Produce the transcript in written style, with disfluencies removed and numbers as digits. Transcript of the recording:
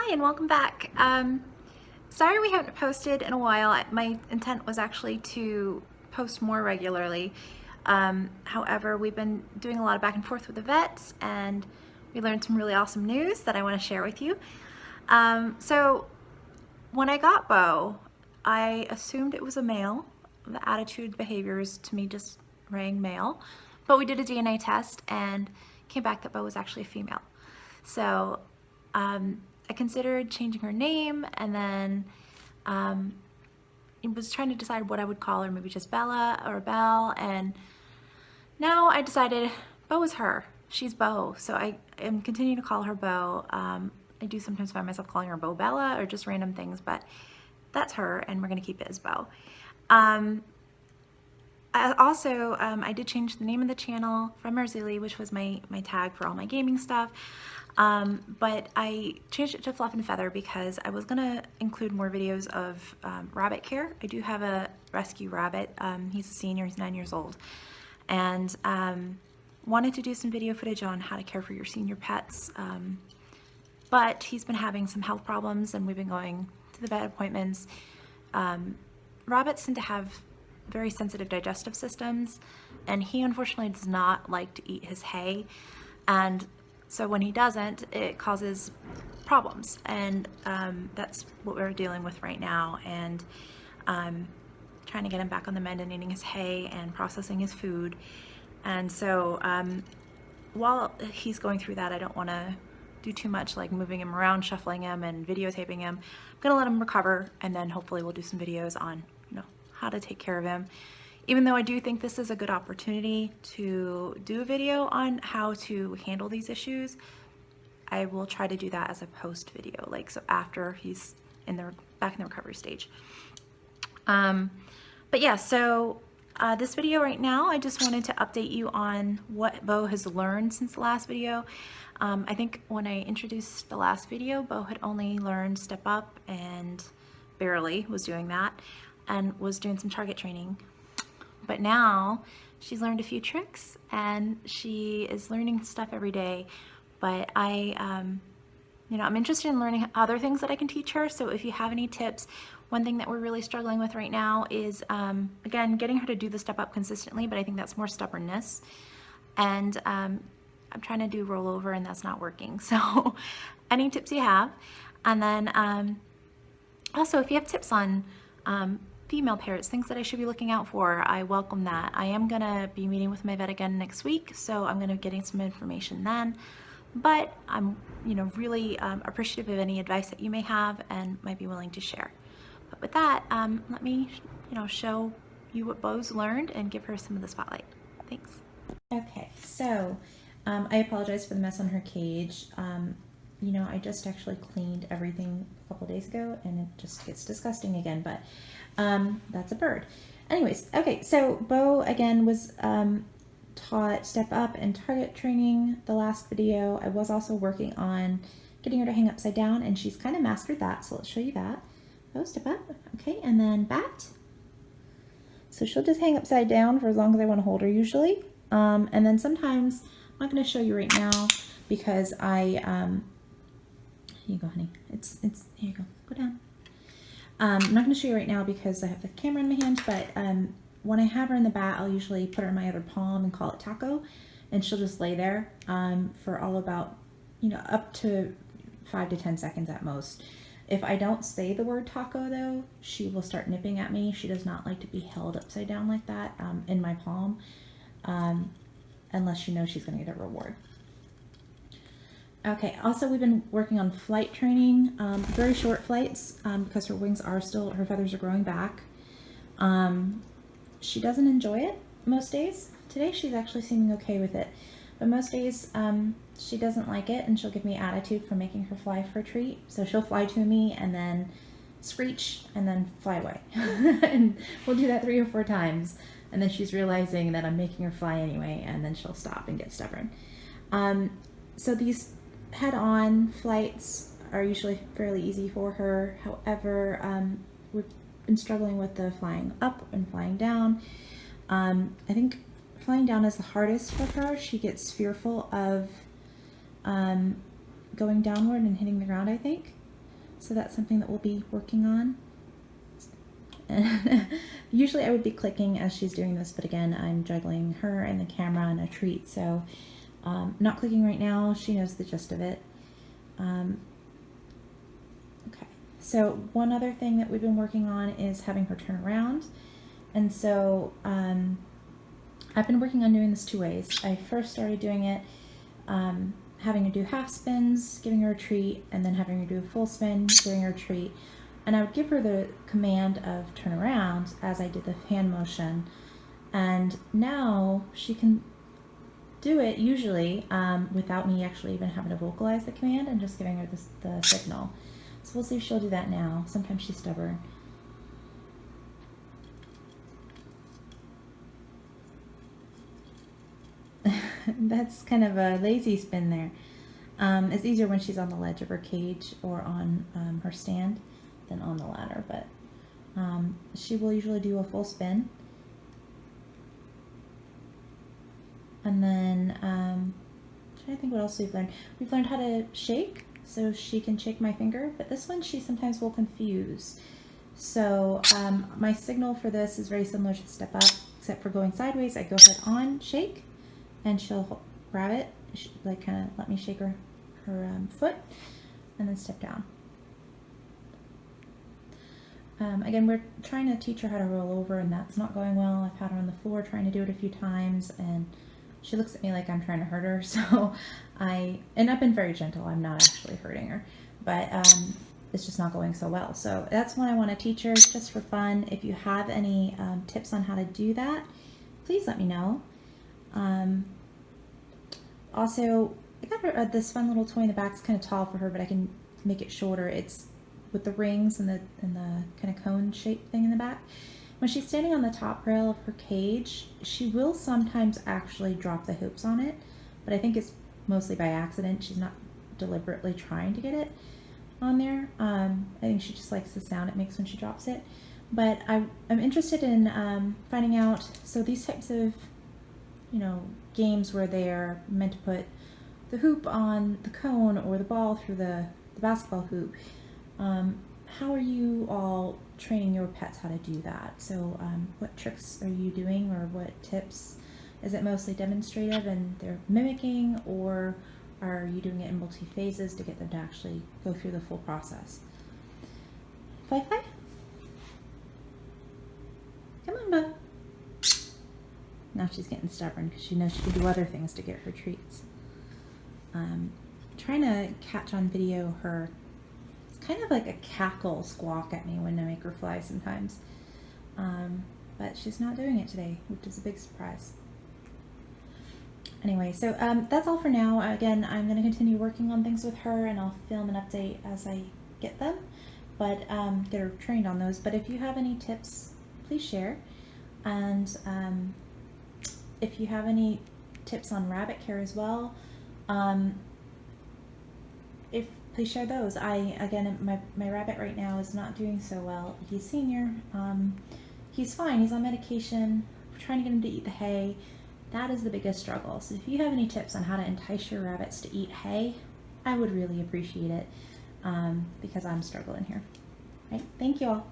Hi and welcome back. Sorry we haven't posted in a while. My intent was actually to post more regularly. However, we've been doing a lot of back and forth with the vets and we learned some really awesome news that I want to share with you. So when I got Beau, I assumed it was a male. The attitude behaviors to me just rang male, but we did a DNA test and came back that Beau was actually a female. So I considered changing her name, and then I was trying to decide what I would call her, maybe just Bella or Belle, and now I decided Beau is her. She's Beau, so I am continuing to call her Beau. I do sometimes find myself calling her Beau Bella or just random things, but that's her, and we're going to keep it as Beau. I did change the name of the channel from Marzili, which was my tag for all my gaming stuff. But I changed it to Fluff and Feather because I was gonna include more videos of rabbit care. I do have a rescue rabbit. He's a senior, he's 9 years old, and wanted to do some video footage on how to care for your senior pets. But he's been having some health problems and we've been going to the vet appointments. Rabbits tend to have very sensitive digestive systems, and he unfortunately does not like to eat his hay, and so when he doesn't, it causes problems, and that's what we're dealing with right now, and trying to get him back on the mend and eating his hay and processing his food. And so while he's going through that, I don't want to do too much like moving him around, shuffling him and videotaping him. I'm gonna let him recover, and then hopefully we'll do some videos on how to take care of him. Even though I do think this is a good opportunity to do a video on how to handle these issues, I will try to do that as a post video, like so after he's back in the recovery stage. But yeah, so this video right now, I just wanted to update you on what Beau has learned since the last video. I think when I introduced the last video, Beau had only learned Step Up and barely was doing that, and was doing some target training. But now she's learned a few tricks and she is learning stuff every day. But I'm interested in learning other things that I can teach her. So if you have any tips, one thing that we're really struggling with right now is, again, getting her to do the Step Up consistently, but I think that's more stubbornness. And I'm trying to do rollover and that's not working. So any tips you have. And then also if you have tips on female parrots, things that I should be looking out for, I welcome that. I am gonna be meeting with my vet again next week, so I'm gonna be getting some information then. But I'm, really appreciative of any advice that you may have and might be willing to share. But with that, let me, show you what Beau's learned and give her some of the spotlight. Thanks. Okay, so I apologize for the mess on her cage. I just actually cleaned everything a couple days ago and it just gets disgusting again, but that's a bird. Anyways, okay, so Beau again was taught Step Up and target training the last video. I was also working on getting her to hang upside down and she's kind of mastered that, so let's show you that. Beau, Step Up, okay, and then bat. So she'll just hang upside down for as long as I want to hold her usually. And then sometimes, I'm not going to show you right now because here you go, honey. Here you go. Go down. I'm not going to show you right now because I have the camera in my hand, but when I have her in the bat, I'll usually put her in my other palm and call it taco, and she'll just lay there for all about, up to 5 to 10 seconds at most. If I don't say the word taco, though, she will start nipping at me. She does not like to be held upside down like that in my palm unless she knows she's going to get a reward. Okay, also we've been working on flight training, very short flights because her wings are still, her feathers are growing back. She doesn't enjoy it most days. Today she's actually seeming okay with it, but most days she doesn't like it and she'll give me attitude for making her fly for a treat. So she'll fly to me and then screech and then fly away. And we'll do that 3 or 4 times. And then she's realizing that I'm making her fly anyway, and then she'll stop and get stubborn. So these head-on flights are usually fairly easy for her. However, we've been struggling with the flying up and flying down. I think flying down is the hardest for her. She gets fearful of going downward and hitting the ground, I think. So that's something that we'll be working on. And usually I would be clicking as she's doing this, but again, I'm juggling her and the camera and a treat, so not clicking right now. She knows the gist of it. Okay, so one other thing that we've been working on is having her turn around. And so I've been working on doing this 2 ways. I first started doing it having her do half spins, giving her a treat, and then having her do a full spin, giving her a treat. And I would give her the command of turn around as I did the hand motion. And now she can do it usually without me actually even having to vocalize the command and just giving her the signal. So we'll see if she'll do that now. Sometimes she's stubborn. That's kind of a lazy spin there. It's easier when she's on the ledge of her cage or on her stand than on the ladder, but she will usually do a full spin. And then I'm trying to think what else we've learned. We've learned how to shake, so she can shake my finger, but this one she sometimes will confuse. So my signal for this is very similar to step up, except for going sideways. I go head on, shake, and she'll grab it, like kind of let me shake her foot, and then step down. Again, we're trying to teach her how to roll over, and that's not going well. I've had her on the floor trying to do it a few times, and she looks at me like I'm trying to hurt her. So I've been very gentle. I'm not actually hurting her, but it's just not going so well. So that's one I want to teach her just for fun. If you have any tips on how to do that, please let me know. Also, I got her this fun little toy in the back. It's kind of tall for her, but I can make it shorter. It's with the rings and the kind of cone shaped thing in the back. When she's standing on the top rail of her cage, she will sometimes actually drop the hoops on it, but I think it's mostly by accident. She's not deliberately trying to get it on there. I think she just likes the sound it makes when she drops it. But I'm interested in finding out, so these types of, games where they're meant to put the hoop on the cone or the ball through the basketball hoop, how are you all training your pets how to do that? So what tricks are you doing, or what tips? Is it mostly demonstrative and they're mimicking, or are you doing it in multi-phases to get them to actually go through the full process? Fly. Come on, Beau. Now she's getting stubborn because she knows she can do other things to get her treats. Trying to catch on video her, it's kind of like a cackle squawk at me when I make her fly sometimes. But she's not doing it today, which is a big surprise. Anyway, so that's all for now. Again, I'm going to continue working on things with her, and I'll film an update as I get them, but get her trained on those. But if you have any tips, please share. And if you have any tips on rabbit care as well, please share those. Again, my rabbit right now is not doing so well. He's senior. He's fine. He's on medication. We're trying to get him to eat the hay. That is the biggest struggle. So if you have any tips on how to entice your rabbits to eat hay, I would really appreciate it, because I'm struggling here. All right, thank you all.